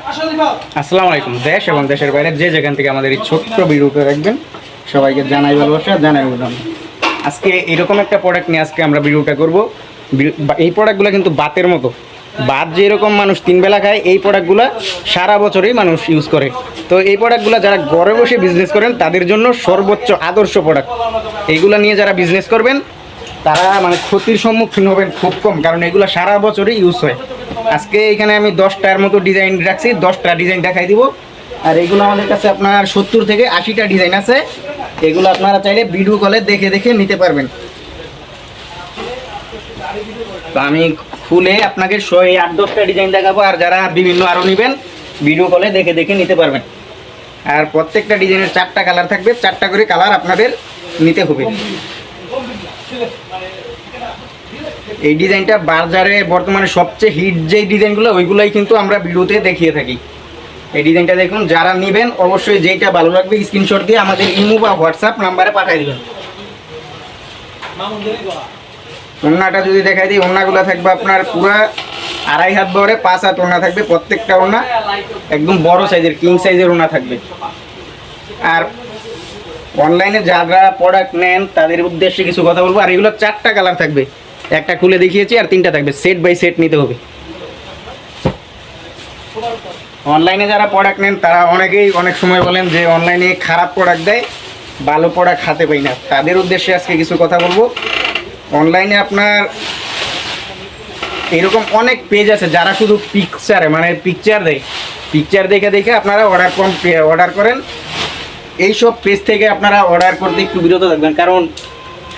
আসসালামু আলাইকুম। দেশ এবং দেশের বাইরে যে যেখান থেকে আমাদের এই ছোট্ট ভিডিওটা দেখবেন সবাইকে জানাই ভালোবাসা, জানাই অভিনন্দন। আজকে এরকম একটা প্রোডাক্ট নিয়ে আজকে আমরা ভিডিওটা করব। এই প্রোডাক্টগুলো কিন্তু বাতের মতো, ভাত যেরকম মানুষ 3 বেলা খায়, এই প্রোডাক্টগুলো সারা বছরই মানুষ ইউজ করে। তো এই প্রোডাক্টগুলো যারা ঘরে বসে বিজনেস করেন তাদের জন্য সর্বোচ্চ আদর্শ প্রোডাক্ট। এইগুলো নিয়ে যারা বিজনেস করবেন তারা মানে ক্ষতির সম্মুখীন হবেন খুব কম, কারণ এগুলো সারা বছরই ইউজ হয়। আজকে এখানে আমি 10টার মতো ডিজাইন রাখছি, 10টা ডিজাইন দেখাই দিব। আর এগুলো আমাদের কাছে আপনার 70 থেকে 80টা ডিজাইন আছে। এগুলো আপনারা চাইলে ভিডিও কলে দেখে দেখে নিতে পারবেন। তো আমি খুলে আপনাকে 8-10টা ডিজাইন দেখাবো, আর যারা বিভিন্ন আরও নেবেন ভিডিও কলে দেখে দেখে নিতে পারবেন। আর প্রত্যেকটা ডিজাইনের 4টা কালার থাকবে, 4টা করে কালার আপনাদের নিতে হবে। এই ডিজাইনটা বাজারে বর্তমানে সবচেয়ে হিট যে ডিজাইনগুলো ওইগুলোই কিন্তু আমরা ভিডিওতে দেখিয়ে থাকি। এই ডিজাইনটা দেখুন, যারা নেবেন অবশ্যই যেইটা ভালো লাগবে স্ক্রিনশট দিয়ে আমাদের ইমো বা হোয়াটসঅ্যাপ নাম্বারে পাঠিয়ে দেবেন। ওড়নাটা যদি দেখাই দিই, ওড়নাগুলো থাকবে আপনার পুরো 2.5 হাত বহরে 5 হাত ওড়না থাকবে। প্রত্যেকটা ওড়না একদম বড় সাইজের, কিং সাইজের ওড়না থাকবে। আর অনলাইনে যারা প্রোডাক্ট নেন তাদের উদ্দেশ্যে কিছু কথা বলবো। আর এগুলো 4টা কালার থাকবে, একটা খুলে দেখিয়েছি আর 3টা থাকবে, সেট বাই সেট নিতে হবে। অনলাইনে যারা প্রোডাক্ট নেন তারা অনেকেই অনেক সময় বলেন যে অনলাইনে খারাপ প্রোডাক্ট দেয়, ভালো প্রোডাক্ট হাতে পাই না। তাদের উদ্দেশ্যে আজকে কিছু কথা বলবো। অনলাইনে আপনার এরকম অনেক পেজ আছে যারা শুধু পিকচারে মানে পিকচার দেয়, পিকচার দেখে দেখে আপনারা অর্ডার করেন। এইসব পেজ থেকে আপনারা অর্ডার করতে একটু বিরত থাকবেন, কারণ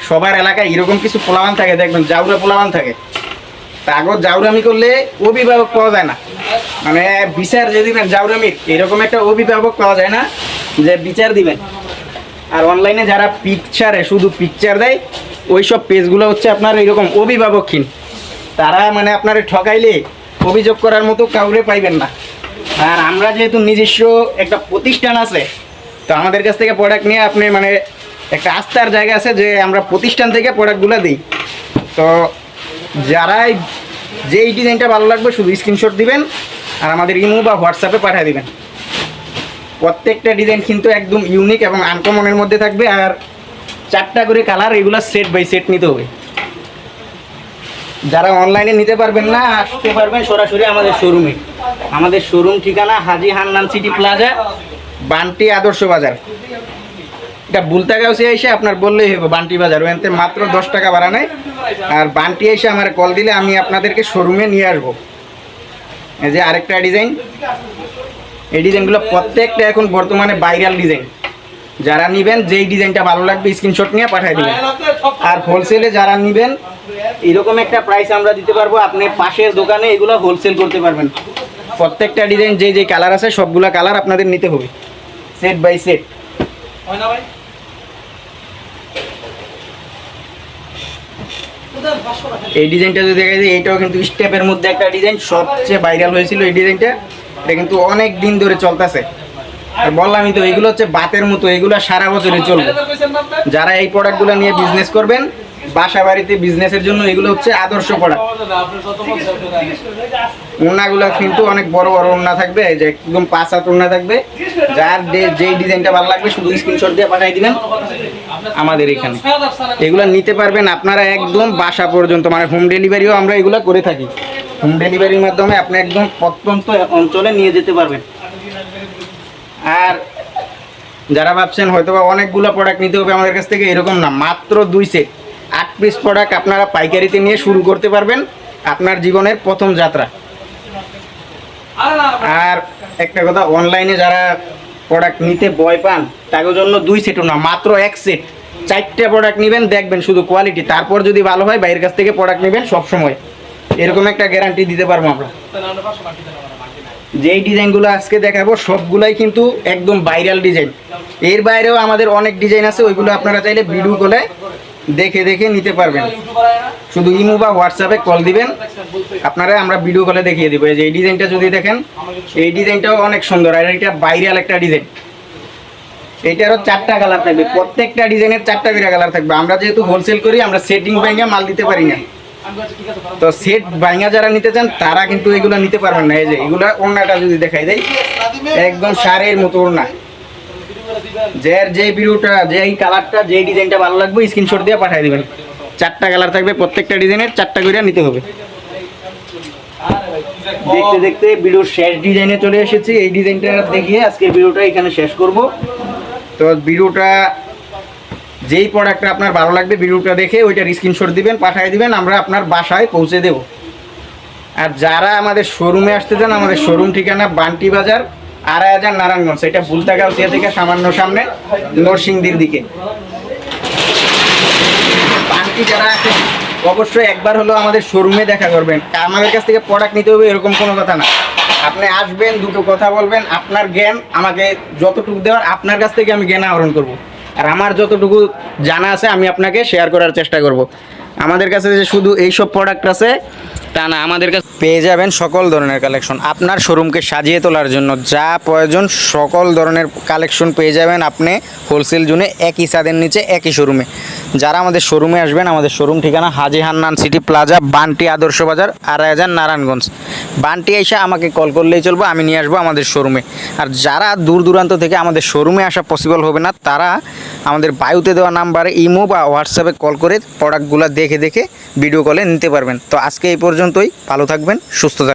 সবার এলাকায় এরকম কিছু পোলাবান থাকে, দেখবেন জাউরা পোলাবান থাকে। তাগর জাউরামি করলে অভিভাবক পাওয়া যায় না, মানে বিচার যে দিবেন জাউরামির এরকম একটা অভিভাবক পাওয়া যায় না যে বিচার দিবেন। আর অনলাইনে যারা পিকচারে শুধু পিকচার দেয় ওইসব পেজগুলো হচ্ছে আপনার এরকম অভিভাবকহীন। তারা মানে আপনার ঠকাইলে অভিযোগ করার মতো কাউরে পাইবেন না। আর আমরা যেহেতু নিজস্ব একটা প্রতিষ্ঠান আছে, তো আমাদের কাছ থেকে প্রোডাক্ট নিয়ে আপনি মানে একটা আস্থার জায়গা আছে যে আমরা প্রতিষ্ঠান থেকে প্রোডাক্টগুলো দিই। তো যারাই যেই ডিজাইনটা ভালো লাগবে শুধু স্ক্রিনশট দিবেন আর আমাদের ইমো বা হোয়াটসঅ্যাপে পাঠিয়ে দিবেন। প্রত্যেকটা ডিজাইন কিন্তু একদম ইউনিক এবং আনকমনের মধ্যে থাকবে। আর 4টা করে কালার, এগুলো সেট বাই সেট নিতে হবে। যারা অনলাইনে নিতে পারবেন না আসতে পারবেন সরাসরি আমাদের শোরুমে। আমাদের শোরুম ঠিকানা হাজি হান্নান সিটি প্লাজা, বান্টি আদর্শ বাজার। এটা বুলতাগাঁওসে এসে আপনার বললেই হবে বান্টি বাজার, ওখান থেকে মাত্র 10 টাকা ভাড়া নেয়। আর বান্টি এসে আমার কল দিলে আমি আপনাদেরকে শোরুমে নিয়ে আসবো। এই যে আরেকটা ডিজাইন, এই ডিজাইনগুলো প্রত্যেকটা এখন বর্তমানে ভাইরাল ডিজাইন। যারা নেবেন যেই ডিজাইনটা ভালো লাগবে স্ক্রিনশট নিয়ে পাঠিয়ে দেবেন। আর হোলসেলে যারা নেবেন এরকম একটা প্রাইস আমরা দিতে পারবো, আপনি পাশের দোকানে এগুলো হোলসেল করতে পারবেন। প্রত্যেকটা ডিজাইন যে যে কালার আছে সবগুলা কালার আপনাদের নিতে হবে সেট বাই সেট। এই ডিজাইনটা যদি দেখা যায়, এইটাও কিন্তু স্টেপের মধ্যে একটা ডিজাইন, সবচেয়ে ভাইরাল হয়েছিল এই ডিজাইনটা। এটা কিন্তু অনেক দিন ধরে চলতেছে। আর বললামই তো এগুলো হচ্ছে বাতের মতো, এগুলো সারা বছরই চলবে। যারা এই প্রোডাক্টগুলো নিয়ে বিজনেস করবেন বাসা বাড়িতে বিজনেসের জন্য এগুলো হচ্ছে আদর্শ প্রোডাক্ট। ওড়নাগুলো কিন্তু অনেক বড় বড় ওড়না থাকবে, যে একদম 5 হাত ওড়না থাকবে। যার যেই ডিজাইনটা ভালো লাগবে শুধু স্ক্রিনশট দিয়ে পাঠিয়ে দিবেন আমাদের এখানে। এগুলো নিতে পারবেন আপনারা একদম বাসা পর্যন্ত, মানে হোম ডেলিভারিও আমরা এগুলো করে থাকি। হোম ডেলিভারির মাধ্যমে আপনি একদম প্রত্যন্ত অঞ্চলে নিয়ে যেতে পারবেন। আর যারা ভাবছেন হয়তো বা অনেকগুলো প্রোডাক্ট নিতে হবে আমাদের কাছ থেকে, এরকম না, মাত্র 2 সেট 8 পিস প্রোডাক্ট আপনারা পাইকারিতে নিয়ে শুরু করতে পারবেন আপনার জীবনের প্রথম যাত্রা। আর একটা কথা, অনলাইনে যারা প্রোডাক্ট নিতে ভয় পান তাদের জন্য 2 সেটও না, মাত্র 1 সেট 4টা প্রোডাক্ট নেবেন, দেখবেন শুধু কোয়ালিটি। তারপর যদি ভালো হয় বাইরের কাছ থেকে প্রোডাক্ট নেবেন সবসময়, এরকম একটা গ্যারান্টি দিতে পারবো আমরা। যেই ডিজাইনগুলো আজকে দেখাবো সবগুলাই কিন্তু একদম ভাইরাল ডিজাইন। এর বাইরেও আমাদের অনেক ডিজাইন আছে, ওইগুলো আপনারা চাইলে ভিডিও কলে দেখে দেখে নিতে পারবেন। শুধু ইমো বা হোয়াটসঅ্যাপে কল দিবেন, আপনারা আমরা ভিডিও কলে দেখিয়ে দেবো। এই ডিজাইনটা যদি দেখেন, এই ডিজাইনটাও অনেক সুন্দর, আর এটা ভাইরাল একটা ডিজাইন। এইটারও 4টা কালার থাকবে, প্রত্যেকটা ডিজাইনের 4টা করে কালার থাকবে। আমরা যেহেতু হোলসেল করি, আমরা সেটিং ব্যাংকে মাল দিতে পারি না। তো সেট ভাঙা যারা নিতে চান তারা কিন্তু এগুলো নিতে পারবেন না। এই যে এগুলা ওড়নাটা যদি দেখাই দেয় একদম সারের মতো ওড়না। যে ভিডিওটা যেই কালারটা যেই ডিজাইনটা ভালো লাগবে স্ক্রিনশট দিয়ে পাঠিয়ে দিবেন। 4টা কালার থাকবে, প্রত্যেকটা ডিজাইনের 4টা করে নিতে হবে। দেখতে দেখতে ভিডিওর শেষ ডিজাইনে চলে এসেছি। এই ডিজাইনটা দেখিয়ে আজকের ভিডিওটা এখানে শেষ করব। তো ভিডিওটা যেই প্রোডাক্টটা আপনার ভালো লাগবে ভিডিওটা দেখে ওইটার স্ক্রিনশট দিবেন, পাঠিয়ে দিবেন, আমরা আপনার বাসায় পৌঁছে দেব। আর যারা আমাদের শোরুমে আসতে চান, আমাদের শোরুম ঠিকানা বান্টি বাজার 2.5 নারায়ণগঞ্জ, এটা বুলতাগাউসিয়া থেকে সামান্য সামনে নরসিংদীর দিকে। বান্টি যারা আছে অবশ্যই একবার হলো আমাদের শোরুমে দেখা করবেন। আমাদের কাছ থেকে প্রোডাক্ট নিতে হবে এরকম কোনো কথা না। আপনি আসবেন, দুটো কথা বলবেন, আপনার জ্ঞান আমাকে যতটুকু দেওয়ার আপনার কাছ থেকে আমি জ্ঞান আহরণ করব। আর আমার যতটুকু জানা আছে আমি আপনাকে শেয়ার করার চেষ্টা করব। আমাদের কাছে যে শুধু এইসব প্রোডাক্ট আছে তা না, আমাদের কাছে পেয়ে যাবেন সকল ধরনের কালেকশন। আপনার শোরুমকে সাজিয়ে তোলার জন্য যা প্রয়োজন সকল ধরনের কালেকশন পেয়ে যাবেন আপনি হোলসেল জোনে, একই ছাদের নিচে একই শোরুমে। যারা আমাদের শোরুমে আসবেন, আমাদের শোরুম ঠিকানা হাজী হান্নান সিটি প্লাজা, বান্টি আদর্শ বাজার, 2.5 নারায়ণগঞ্জ। বান্টি এসে আমাকে কল করলেই চলবে, আমি নিয়ে আসবো আমাদের শোরুমে। আর যারা দূর দূরান্ত থেকে আমাদের শোরুমে আসা পসিবল হবে না, তারা আমাদের বায়ুতে দেওয়া নাম্বারে ইমো বা হোয়াটসঅ্যাপে কল করে প্রোডাক্টগুলো দেখে দেখে ভিডিও কলে নিতে পারবেন। তো আজকে এই পর্যন্তই, ভালো থাকবেন, সুস্থ থাকবেন।